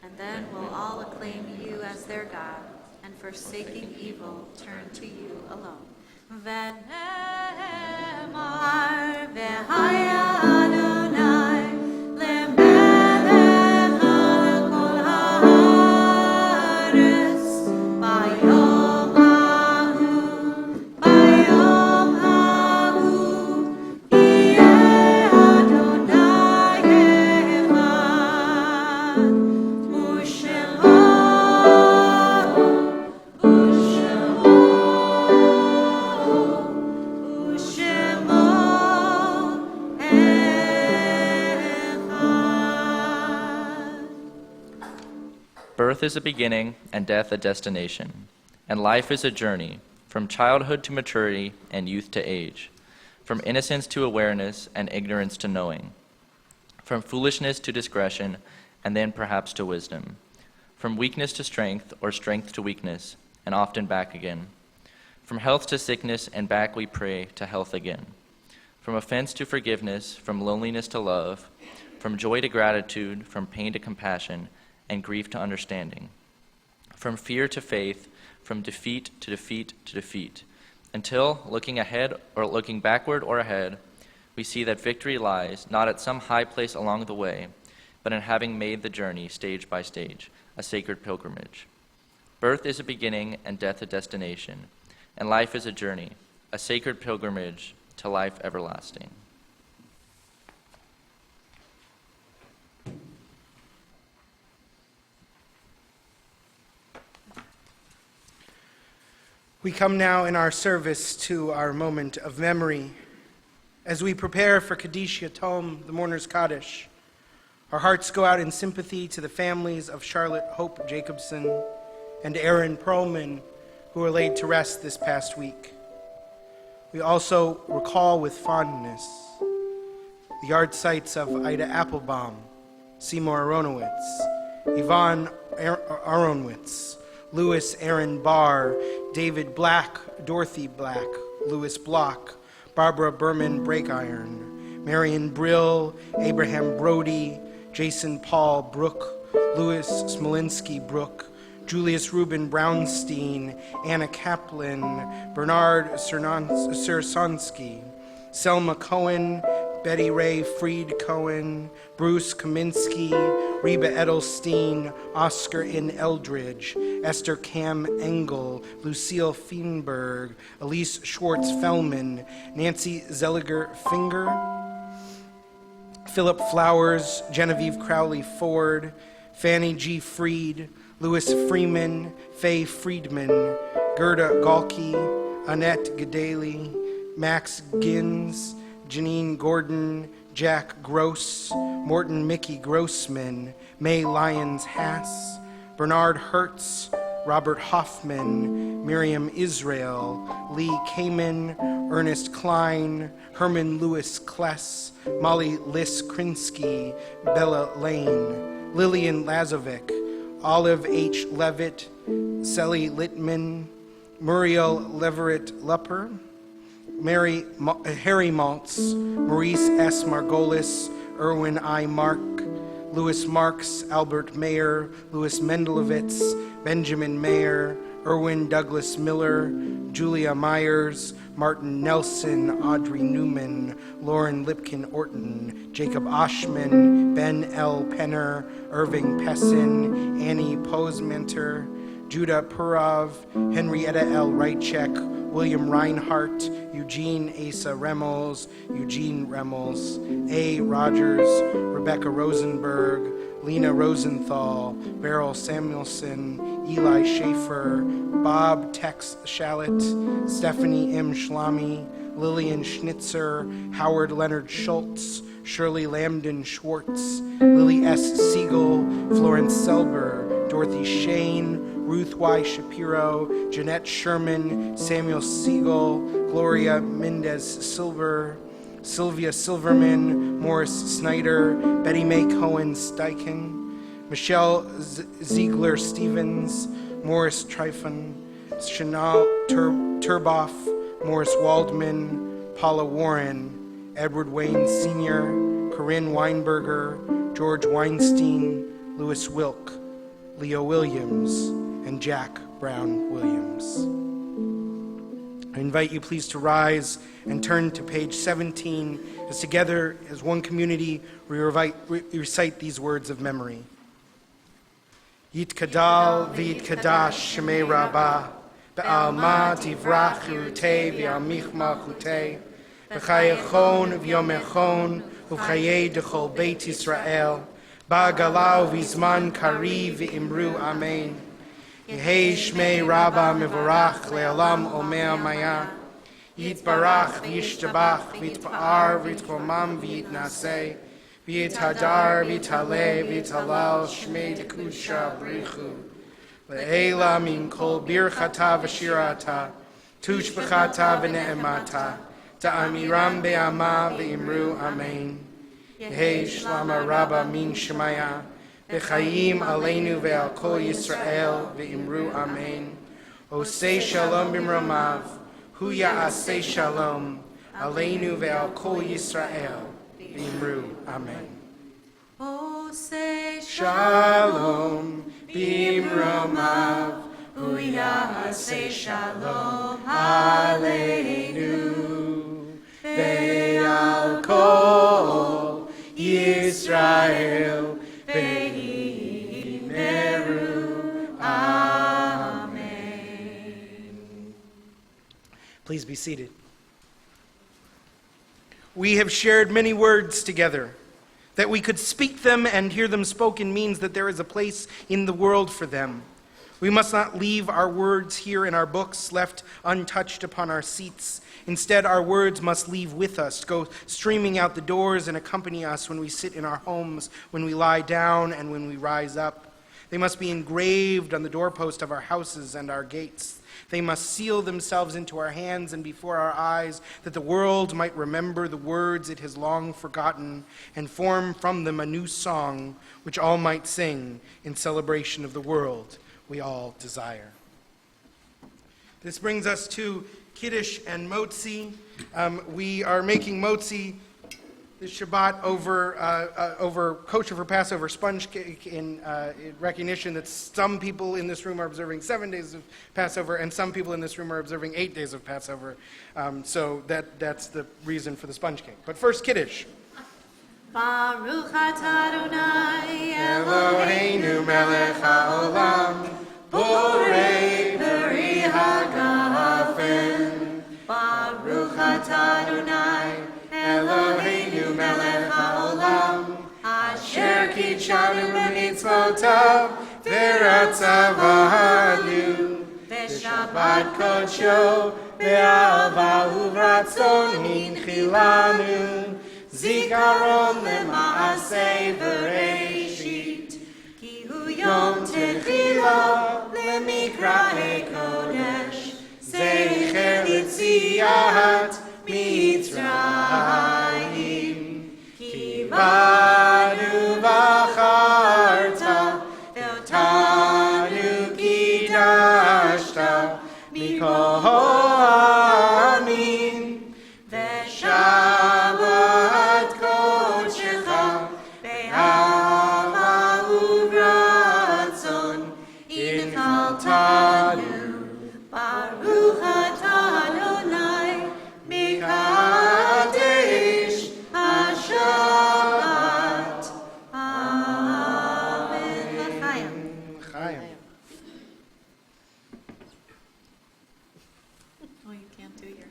Speaker 2: And then will all acclaim you as their God, and forsaking evil, turn to you alone. Ve'emar ve'haya Adonai le'melech al kol haaretz bayom hahu yeh Adonai echad u'shemo
Speaker 15: Birth is a beginning, and death a destination. And life is a journey, from childhood to maturity and youth to age, from innocence to awareness and ignorance to knowing, from foolishness to discretion, and then perhaps to wisdom, from weakness to strength, or strength to weakness, and often back again, from health to sickness, and back we pray to health again, from offense to forgiveness, from loneliness to love, from joy to gratitude, from pain to compassion, and grief to understanding, from fear to faith, from defeat to defeat to defeat, until, looking ahead or looking backward or ahead, we see that victory lies not at some high place along the way, but in having made the journey stage by stage, a sacred pilgrimage. Birth is a beginning and death a destination, and life is a journey, a sacred pilgrimage to life everlasting.
Speaker 16: We come now in our service to our moment of memory. As we prepare for Kaddish Yatom, the mourner's Kaddish, our hearts go out in sympathy to the families of Charlotte Hope Jacobson and Aaron Perlman, who were laid to rest this past week. We also recall with fondness the yard sites of Ida Applebaum, Seymour Aronowitz, Yvonne Aronowitz, Louis Aaron Barr, David Black, Dorothy Black, Louis Block, Barbara Berman Breakiron, Marion Brill, Abraham Brody, Jason Paul Brook, Louis Smolinski Brook, Julius Rubin Brownstein, Anna Kaplan, Bernard Sersonsky, Selma Cohen, Betty Ray Freed Cohen, Bruce Kaminsky, Reba Edelstein, Oscar N. Eldridge, Esther Cam Engel, Lucille Feenberg, Elise Schwartz Fellman, Nancy Zelliger Finger, Philip Flowers, Genevieve Crowley Ford, Fanny G. Freed, Louis Freeman, Faye Friedman, Gerda Galke, Annette Gedali, Max Gins, Janine Gordon, Jack Gross, Morton Mickey Grossman, May Lyons Hass, Bernard Hertz, Robert Hoffman, Miriam Israel, Lee Kamen, Ernest Klein, Herman Lewis Kless, Molly Liss Krinsky, Bella Lane, Lillian Lazovic, Olive H. Levitt, Sally Littman, Muriel Leverett Lupper, Harry Maltz, Maurice S. Margolis, Erwin I. Mark, Louis Marks, Albert Mayer, Louis Mendelovitz, Benjamin Mayer, Erwin Douglas Miller, Julia Myers, Martin Nelson, Audrey Newman, Lauren Lipkin Orton, Jacob Oshman, Ben L. Penner, Irving Pessin, Annie Posmenter, Judah Purav, Henrietta L. Reichek, William Reinhart, Eugene Asa Remmels, Eugene Remmels, A. Rogers, Rebecca Rosenberg, Lena Rosenthal, Beryl Samuelson, Eli Schaefer, Bob Tex Shallett, Stephanie M. Schlamy, Lillian Schnitzer, Howard Leonard Schultz, Shirley Lambden Schwartz, Lily S. Siegel, Florence Selber, Dorothy Shane, Ruth Y. Shapiro, Jeanette Sherman, Samuel Siegel, Gloria Mendez Silver, Sylvia Silverman, Morris Snyder, Betty Mae Cohen Steichen, Michelle Ziegler Stevens, Morris Tryphon, Chanel Turboff, Morris Waldman, Paula Warren, Edward Wayne Sr., Corinne Weinberger, George Weinstein, Louis Wilk, Leo Williams, and Jack Brown Williams. I invite you please to rise and turn to page 17 as together as one community we recite these words of memory. Yitkadal v'yitkadash shemei rabbah be'alma tivrach chirutei v'yamichma chutei v'chayechon v'yomechon v'chayei dechol beit Yisrael ba'galau v'zman kari v'imru amen. Yehei shmei Rabba mevorach le'olam omer maya. Yitbarach v'yishtabach v'yitpa'ar v'yitkomam v'yitnaseh v'yithadar v'yitale v'yitalal shmei dekusha brichu. Le'ela min kol birchata v'shirata tushbechata v'ne'emata ta'amiram be'ama v'imru amen. Yehei shlama Rabba min shemaya. V'chayim aleinu ve'al kol Yisrael ve'imru amen. Osei shalom b'mromav, hu ya'asei shalom, aleinu ve'al kol Yisrael ve'imru amen.
Speaker 1: Osei
Speaker 16: Shalom b'mromav,
Speaker 1: hu ya'asei shalom
Speaker 16: aleinu ve'al kol Yisrael ve'imru amen. Please be seated. We have shared many words together. That we could speak them and hear them spoken means that there is a place in the world for them. We must not leave our words here in our books, left untouched upon our seats. Instead, our words must leave with us, go streaming out the doors and accompany us when we sit in our homes, when we lie down, and when we rise up. They must be engraved on the doorpost of our houses and our gates. They must seal themselves into our hands and before our eyes, that the world might remember the words it has long forgotten and form from them a new song, which all might sing in celebration of the world we all desire. This brings us to Kiddush and Motzi. We are making Motzi this Shabbat over kosher for Passover sponge cake in recognition that some people in this room are observing 7 days of Passover and some people in this room are observing 8 days of Passover. So that's the reason for the sponge cake. But first, Kiddush.
Speaker 1: Baruch atah Adonai
Speaker 16: Eloheinu melech haolam, borei peri hagafen.
Speaker 1: Baruch atah Adonai
Speaker 16: Eloheinu melech haolam, asher kitshanu b'mitzvotav v'ratzavanu, v'shabbat kodsho v'alva uvratzon hinchilanu, zikaron lema'aseh v'reishit,
Speaker 1: ki hu yom techila lemikra'e kodesh,
Speaker 16: zecher l'tziat Mitzrayim, ki banu v'acharta, ve'otanu kidashta, mikol ha'amin, ve'shabbat kodshecha, ve'ahava uvratzon, inchaltanu,
Speaker 1: Baruch atah Adonai
Speaker 16: Mekadesh HaShabbat.
Speaker 1: Amen. L'chaim.
Speaker 16: Chaim.
Speaker 2: Oh, you can't do your.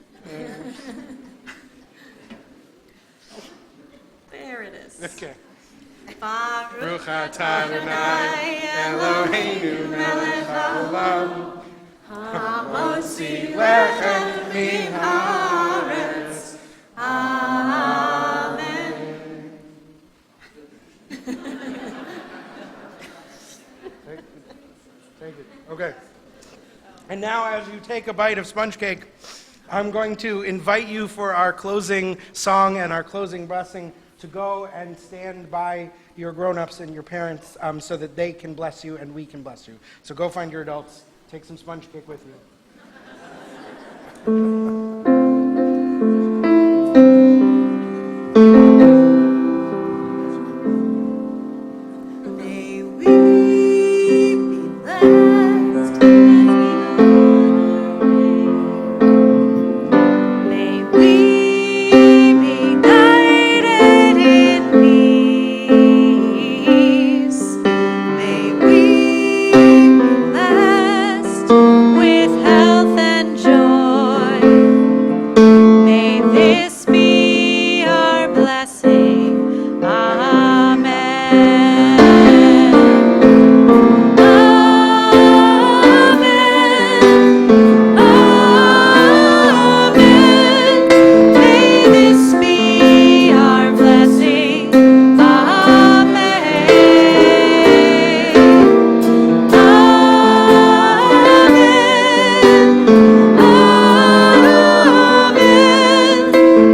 Speaker 2: There it is.
Speaker 16: Okay.
Speaker 1: Baruch
Speaker 16: atah Adonai Eloheinu melech haolam, hamotzi lechem min haaretz.
Speaker 1: Amen.
Speaker 16: Take it. Okay. And now, as you take a bite of sponge cake, I'm going to invite you for our closing song and our closing blessing to go and stand by your grown-ups and your parents so that they can bless you and we can bless you. So go find your adults. Take some sponge cake with you.
Speaker 1: May we be blessed as we go on our way. May we be guided in peace. May we be blessed with health and joy. May this be our blessing. Amen. May this be our blessing.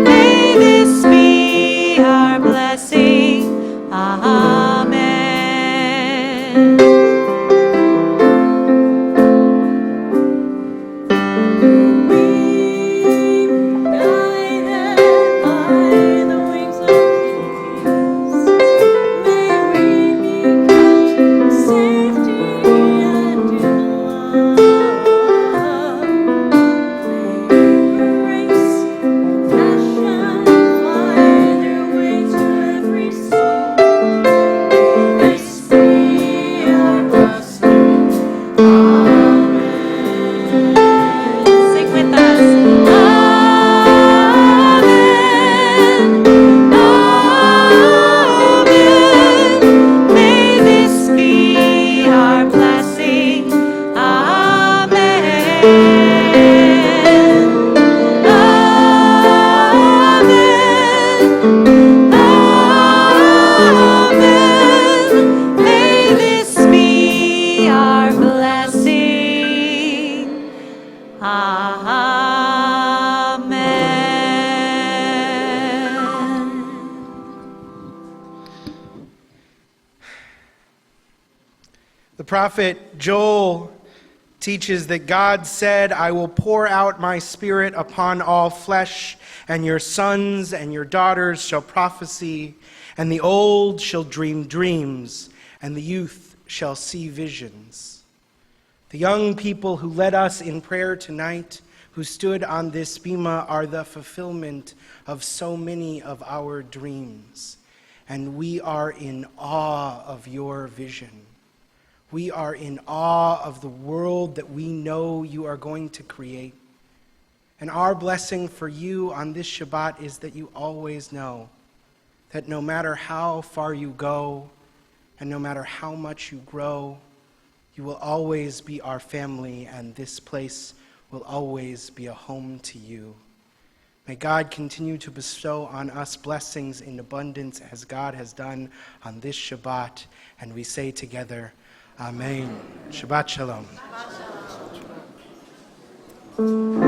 Speaker 1: May this be our blessing. Amen. Sing with us. Amen. May this be our blessing. Amen. Amen. May this be our blessing. Amen.
Speaker 16: The prophet Joel teaches that God said, "I will pour out my spirit upon all flesh, and your sons and your daughters shall prophesy, and the old shall dream dreams, and the youth shall see visions." The young people who led us in prayer tonight, who stood on this bema, are the fulfillment of so many of our dreams, and we are in awe of your vision. We are in awe of the world that we know you are going to create. And our blessing for you on this Shabbat is that you always know that no matter how far you go and no matter how much you grow, you will always be our family, and this place will always be a home to you. May God continue to bestow on us blessings in abundance as God has done on this Shabbat. And we say together, Amen. Shabbat Shalom.
Speaker 1: Shabbat shalom.